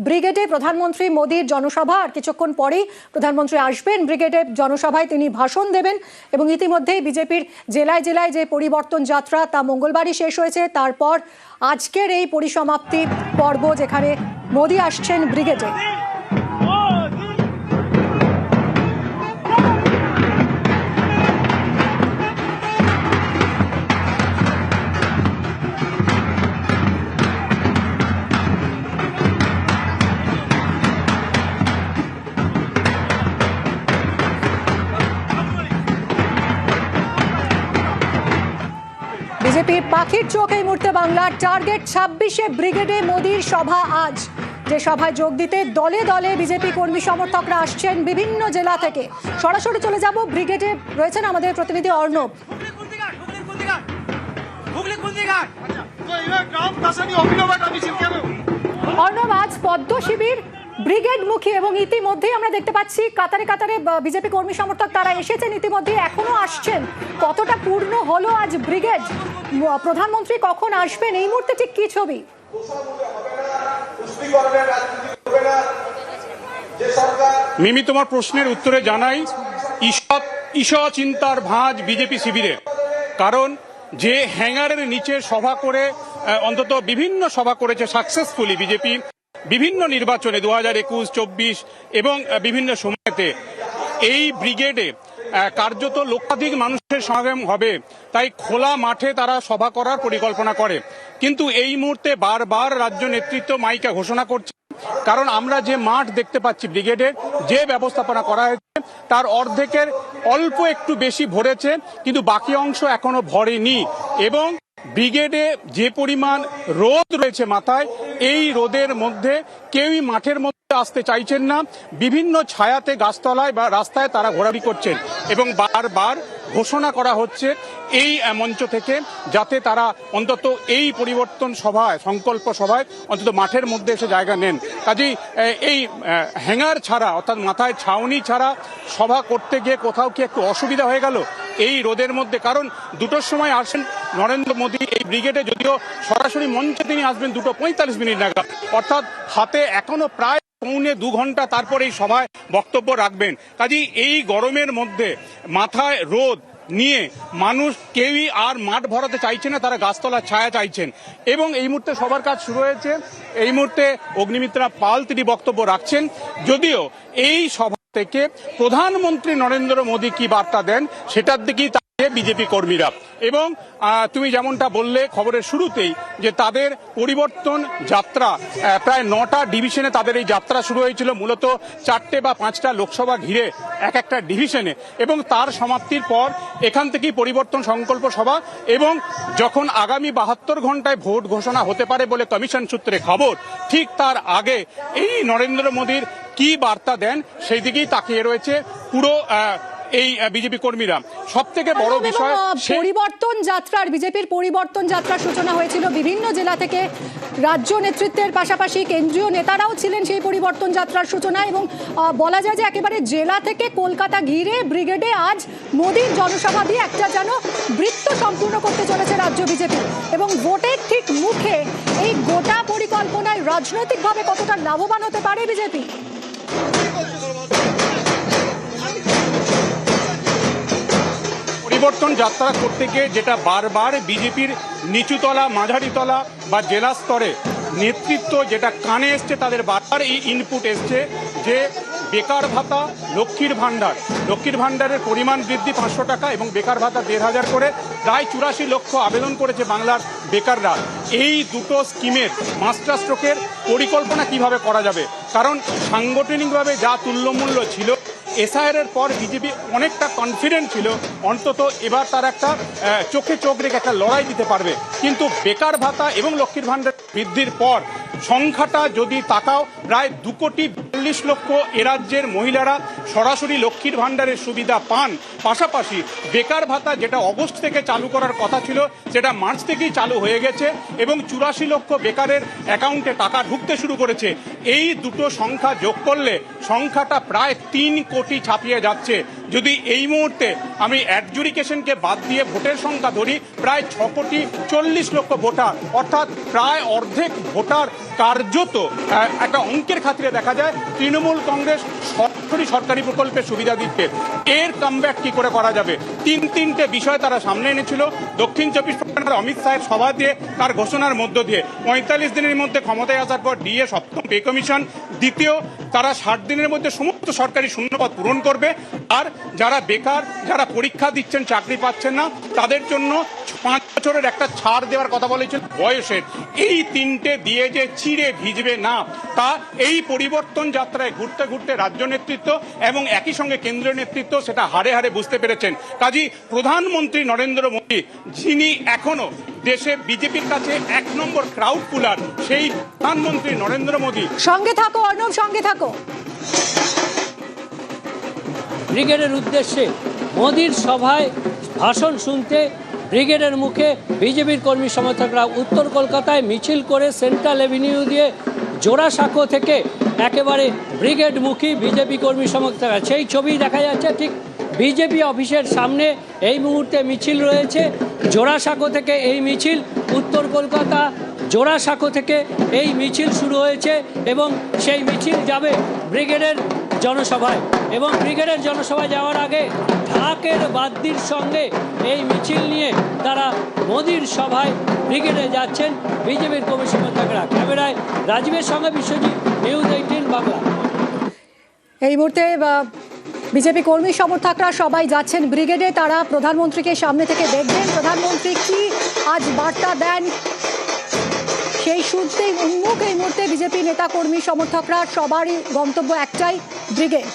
ব্রিগেডে প্রধানমন্ত্রী মোদীর জনসভা আর কিছুক্ষণ পরেই প্রধানমন্ত্রী আসবেন ব্রিগেডে জনসভায়, তিনি ভাষণ দেবেন এবং ইতিমধ্যেই বিজেপির জেলায় জেলায় যে পরিবর্তন যাত্রা তা মঙ্গলবারই শেষ হয়েছে। তারপর আজকের এই পরিসমাপ্তি পর্ব যেখানে মোদী আসছেন ব্রিগেডে। বিজেপির পাখির চোখ এই মুহূর্তে বাংলার টার্গেট 26-এ ব্রিগেডে মোদীর সভা আজ। যে সভায় যোগ দিতে দলে দলে বিজেপি কর্মী সমর্থকরা আসছেন বিভিন্ন জেলা থেকে। সরাসরি চলে যাব ব্রিগেডে, রয়েছেন আমাদের প্রতিনিধি অর্ণব। অর্ণব, আজ পদ্ম শিবির ব্রিগেড মুখী এবং ইতিমধ্যেই আমরা দেখতে পাচ্ছি কাতারে কাতারে বিজেপি কর্মী সমর্থক তারা এসেছেন, ইতিমধ্যে এখনো আসছেন। কতটা পূর্ণ হলো আজ ব্রিগেড? প্রধানমন্ত্রী কখন আসবেন, এই মুহূর্তে ঠিক কি ছবি? মিমি, তোমার প্রশ্নের উত্তরে জানাই ঈষৎ চিন্তার ভাঁজ বিজেপি শিবিরে। কারণ যে হ্যাঙ্গারের নিচে সভা করে অন্তত বিভিন্ন সভা করেছে সাকসেসফুলি বিজেপি বিভিন্ন নির্বাচনে 2021, 24 এবং বিভিন্ন সময়তে, এই ব্রিগেডে কার্যত লক্ষাধিক মানুষের সমাগম হবে, তাই খোলা মাঠে তারা সভা করার পরিকল্পনা করে। কিন্তু এই মুহূর্তে বারবার রাজ্য নেতৃত্ব মাইকে ঘোষণা করছে, কারণ আমরা যে মাঠ দেখতে পাচ্ছি ব্রিগেডের যে ব্যবস্থাপনা করা হয়েছে তার অর্ধেকের অল্প একটু বেশি ভরেছে, কিন্তু বাকি অংশ এখনো ভরেনি। এবং ব্রিগেডে যে পরিমাণ রোদ রয়েছে মাথায়, এই রোদের মধ্যে কেউই মাঠের মধ্যে আসতে চাইছেন না। বিভিন্ন ছায়াতে গাছতলায় বা রাস্তায় তারা ঘোরাঘুরি করছেন এবং বারবার ঘোষণা করা হচ্ছে এই মঞ্চ থেকে যাতে তারা অন্তত এই পরিবর্তন সভায়, সংকল্প সভায় অন্তত মাঠের মধ্যে এসে জায়গা নেন। কাজেই এই হ্যাঙ্গার ছাড়া, অর্থাৎ মাথায় ছাউনি ছাড়া সভা করতে গিয়ে কোথাও কি একটু অসুবিধা হয়ে গেল এই রোদের মধ্যে? কারণ 2টোর সময় আসেন নরেন্দ্র মোদী এই ব্রিগেডে, যদিও সরাসরি মঞ্চে তিনি আসবেন 2:45 নাগাদ, অর্থাৎ হাতে এখনো প্রায় পৌনে 2 ঘন্টা তারপর এই সভায় বক্তব্য রাখবেন। কাজেই এই গরমের মধ্যে মাথায় রোদ নিয়ে মানুষ কেউই আর মাঠ ভরাতে চাইছে না, তারা গাছতলার ছায়া চাইছেন। এবং এই মুহূর্তে সবার কাজ শুরু হয়েছে। এই মুহূর্তে অগ্নিমিত্রা পাল তিনি বক্তব্য রাখছেন, যদিও এই সভা থেকে প্রধানমন্ত্রী নরেন্দ্র মোদী কি বার্তা দেন সেটার দিকেই বিজেপি কর্মীরা। এবং তুমি যেমনটা বললে খবরের শুরুতেই যে তাদের পরিবর্তন যাত্রা প্রায় 9টা ডিভিশনে তাদের এই যাত্রা শুরু হয়েছিল, মূলত 4টে বা 5টা লোকসভা ঘিরে এক একটা ডিভিশনে, এবং তার সমাপ্তির পর এখান থেকেই পরিবর্তন সংকল্প সভা। এবং যখন আগামী 72 ঘন্টায় ভোট ঘোষণা হতে পারে বলে কমিশন সূত্রে খবর, ঠিক তার আগে এই নরেন্দ্র মোদীর কি বার্তা দেন সেই দিকেই তাকিয়ে রয়েছে পুরো এই বিজেপি কর্মীরা। সব থেকে বড় বিষয় পরিবর্তন যাত্রার, বিজেপির পরিবর্তন যাত্রার সূচনা হয়েছিল বিভিন্ন জেলা থেকে। রাজ্য নেতৃত্বের পাশাপাশি কেন্দ্রীয় নেতারাও ছিলেন সেই পরিবর্তন যাত্রার সূচনায়, এবং বলা যায় যে একেবারে জেলা থেকে কলকাতা ঘিরে ব্রিগেডে আজ মোদীর জনসভা দিয়ে একটা যেন বৃত্ত সম্পূর্ণ করতে চলেছে রাজ্য বিজেপি। এবং ভোটের ঠিক মুখে এই গোটা পরিকল্পনায় রাজনৈতিকভাবে কতটা লাভবান হতে পারে বিজেপি? পরিবর্তন যাত্রা করতে গিয়ে যেটা বারবার বিজেপির নিচুতলা, মাঝারিতলা বা জেলা স্তরে নেতৃত্ব যেটা কানে এসছে, তাদের বারবার এই ইনপুট এসছে যে বেকার ভাতা, লক্ষ্মীর ভাণ্ডারের পরিমাণ বৃদ্ধি 500 টাকা এবং বেকার ভাতা 1500 করে, প্রায় 84 লক্ষ আবেদন করেছে বাংলার বেকাররা। এই দুটো স্কিমের মাস্টার স্ট্রোকের পরিকল্পনা কিভাবে করা যাবে? কারণ সাংগঠনিকভাবে যা তুল্যমূল্য ছিল, এসআইআর পর বিজেপি অনেকটা কনফিডেন্ট ছিল অন্তত এবার তার একটা চোখে চোখ রেখে একটা লড়াই দিতে পারবে। কিন্তু বেকার ভাতা এবং লক্ষ্মীর ভাণ্ডার বৃদ্ধির পর সংখ্যাটা যদি তাকাও, প্রায় 2,42,00,000 এ রাজ্যের মহিলারা সরাসরি লক্ষ্মীর ভাণ্ডারের সুবিধা পান। পাশাপাশি বেকার ভাতা যেটা অগস্ট থেকে চালু করার কথা ছিল সেটা মার্চ থেকেই চালু হয়ে গেছে এবং 84 লক্ষ বেকারের অ্যাকাউন্টে টাকা ঢুকতে শুরু করেছে। এই দুটো সংখ্যা যোগ করলে সংখ্যাটা প্রায় 3 কোটি ছাপিয়ে যাচ্ছে। যদি এই মুহূর্তে আমি অ্যাডজুডিকেশনকে বাদ দিয়ে ভোটের সংখ্যা ধরি, প্রায় 6,40,00,000 ভোটার, অর্থাৎ প্রায় অর্ধেক ভোটার কার্যত একটা অঙ্কের খাতিরে দেখা যায় তৃণমূল কংগ্রেস সরকারি প্রকল্পের সুবিধা দিচ্ছে। এর কামব্যাক কি করে করা যাবে? তিনটে বিষয় তারা সামনে এনেছিল। দক্ষিণ 24 পরগনার অমিত শাহের সভা দিয়ে, তার ঘোষণার মধ্য দিয়ে 45 দিনের মধ্যে ক্ষমতায় আসার পর ডিএ 7ম পে কমিশন। দ্বিতীয়, তারা 60 দিনের মধ্যে সমস্ত সরকারি শূন্যপদ পূরণ করবে। আর যারা বেকার, যারা পরীক্ষা দিচ্ছেন চাকরি পাচ্ছেন না, তাদের জন্য 5 বছরের একটা ছাড় দেওয়ার কথা বলেছেন বয়সের। এই তিনটে দিয়ে যে চিড়ে ভিজবে না, তা এই পরিবর্তন যাত্রায় ঘুরতে ঘুরতে রাজ্য নেতৃত্ব এবং একই সঙ্গে কেন্দ্রীয় নেতৃত্ব সেটা হাড়ে হাড়ে বুঝতে পেরেছেন। কাজী প্রধানমন্ত্রী নরেন্দ্র মোদী, যিনি এখনো দেশে বিজেপির কাছে 1 নম্বর ক্রাউড পুলার, সেই প্রধানমন্ত্রী নরেন্দ্র মোদী। সঙ্গে থাকো অর্ণব, সঙ্গে থাকো। ব্রিগেডের উদ্দেশ্যে মোদির সভায় ভাষণ শুনতে ব্রিগেডের মুখে বিজেপির কর্মী সমর্থকরা উত্তর কলকাতায় মিছিল করে সেন্ট্রাল এভিনিউ দিয়ে জোড়াসাঁকো থেকে একেবারে ব্রিগেডমুখী বিজেপি কর্মী সমর্থকরা, সেই ছবি দেখা যাচ্ছে ঠিক বিজেপি অফিসের সামনে এই মুহূর্তে মিছিল রয়েছে। জোড়াসাঁকো থেকে এই মিছিল, উত্তর কলকাতা জোড়াসাঁকো থেকে এই মিছিল শুরু হয়েছে এবং সেই মিছিল যাবে ব্রিগেডের জনসভায়। এবং ব্রিগেডের জনসভায় যাওয়ার আগে ঢাকের বাদ্যির সঙ্গে এই মিছিল নিয়ে তারা মোদির সভায় ব্রিগেডে যাচ্ছেন বিজেপির কর্মী সমর্থকরা। ক্যামেরায় রাজীবের সঙ্গে বিশ্বজিৎ, নিউজ 18 বাংলা। এই মুহূর্তে বিজেপি কর্মী সমর্থকরা সবাই যাচ্ছেন ব্রিগেডে। তারা প্রধানমন্ত্রীকে সামনে থেকে দেখবেন। প্রধানমন্ত্রী কি আজ বার্তা দেন সেই শুনতেই উন্মুখ এই মুহূর্তে বিজেপি নেতা কর্মী সমর্থকরা। সবারই গন্তব্য একটাই, ব্রিগেড।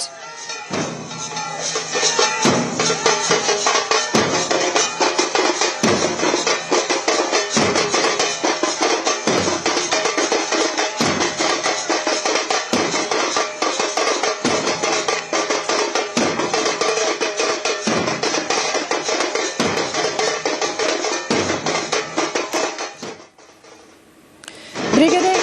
ব্রিগেডে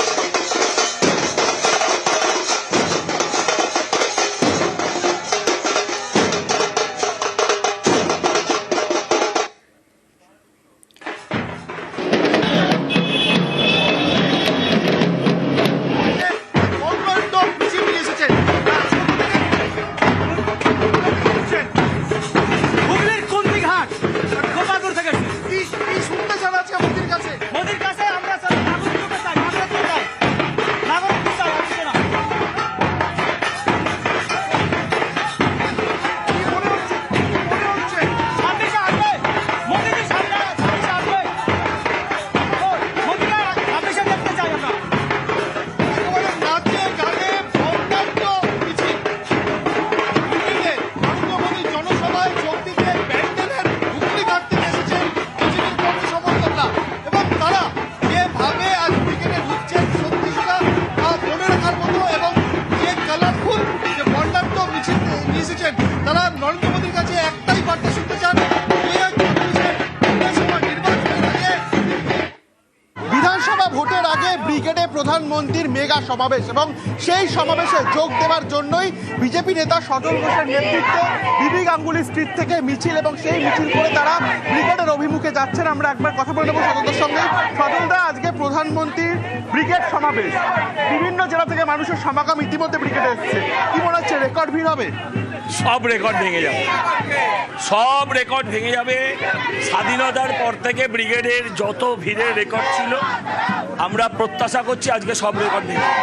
ভোটের আগে ব্রিগেডে প্রধানমন্ত্রীর মেগা সমাবেশ এবং সেই সমাবেশে যোগ দেওয়ার জন্যই বিজেপি নেতা সজল ঘোষের নেতৃত্বে বিবি গাঙ্গুলি স্ট্রিট থেকে মিছিল এবং সেই মিছিল করে তারা ব্রিগেডের অভিমুখে যাচ্ছেন। আমরা একবার কথা বলে নেব সজলদের সঙ্গে। সজলদা, আজকে প্রধানমন্ত্রীর ব্রিগেড সমাবেশ, বিভিন্ন জেলা থেকে মানুষের সমাগম ইতিমধ্যে ব্রিগেডে এসেছে, কি মনে হচ্ছে রেকর্ড ভিড় হবে? সব রেকর্ড ভেঙে যাবে, সব রেকর্ড ভেঙে যাবে। স্বাধীনতার পর থেকে ব্রিগেডের যত ভিড়ের রেকর্ড ছিল আমরা প্রত্যাশা করছি আজকে সব রেকর্ড ভেঙে যাবে।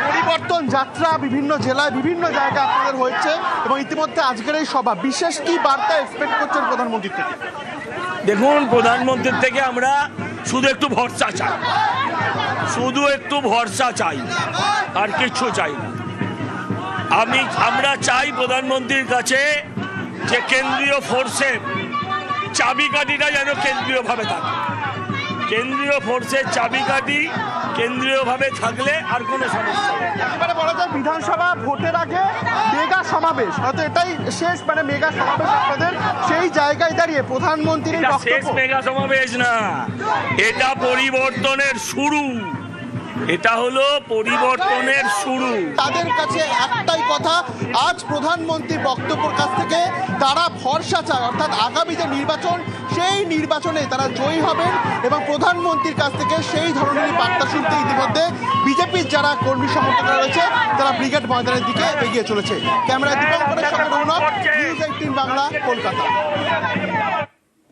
পরিবর্তন যাত্রা বিভিন্ন জেলায় বিভিন্ন জায়গায় আপনাদের হয়েছে এবং ইতিমধ্যে আজকের এই সভা, বিশেষ কি বার্তা এক্সপেক্ট করছেন প্রধানমন্ত্রীর থেকে? দেখুন, প্রধানমন্ত্রীর থেকে আমরা শুধু একটু ভরসা চাই, শুধু একটু ভরসা চাই, আর কিছু চাই না। আমরা চাই প্রধানমন্ত্রীর কাছে যে কেন্দ্রীয় ফোর্সের চাবিকাঠিটা যেন কেন্দ্রীয়ভাবে থাকে। কেন্দ্রীয় ফোর্সের চাবিকাঠি কেন্দ্রীয়ভাবে থাকলে আর কোনো সমস্যা নেই। একেবারে বলা যায় বিধানসভা ভোটের আগে মেগা সমাবেশ, হয়তো এটাই শেষ মেগা সমাবেশ আপনাদের। সেই জায়গায় দাঁড়িয়ে প্রধানমন্ত্রীর শেষ মেগা সমাবেশ না, এটা পরিবর্তনের শুরু। এটা হলো পরিবর্তনের শুরু। তাদের কাছে একটাই কথা, আজ প্রধানমন্ত্রীর বক্তব্যের কাছ থেকে তারা ভরসা চায়, অর্থাৎ আগামী যে নির্বাচন সেই নির্বাচনে তারা জয়ী হবেন এবং প্রধানমন্ত্রীর কাছ থেকে সেই ধরনেরই বার্তা শুনতে ইতিমধ্যে বিজেপির যারা কর্মী সমর্থকরা রয়েছে তারা ব্রিগেড ময়দানের দিকে এগিয়ে চলেছে। ক্যামেরায় দীপঙ্করের সঙ্গে রৌনক, নিউজ 18 বাংলা, কলকাতা।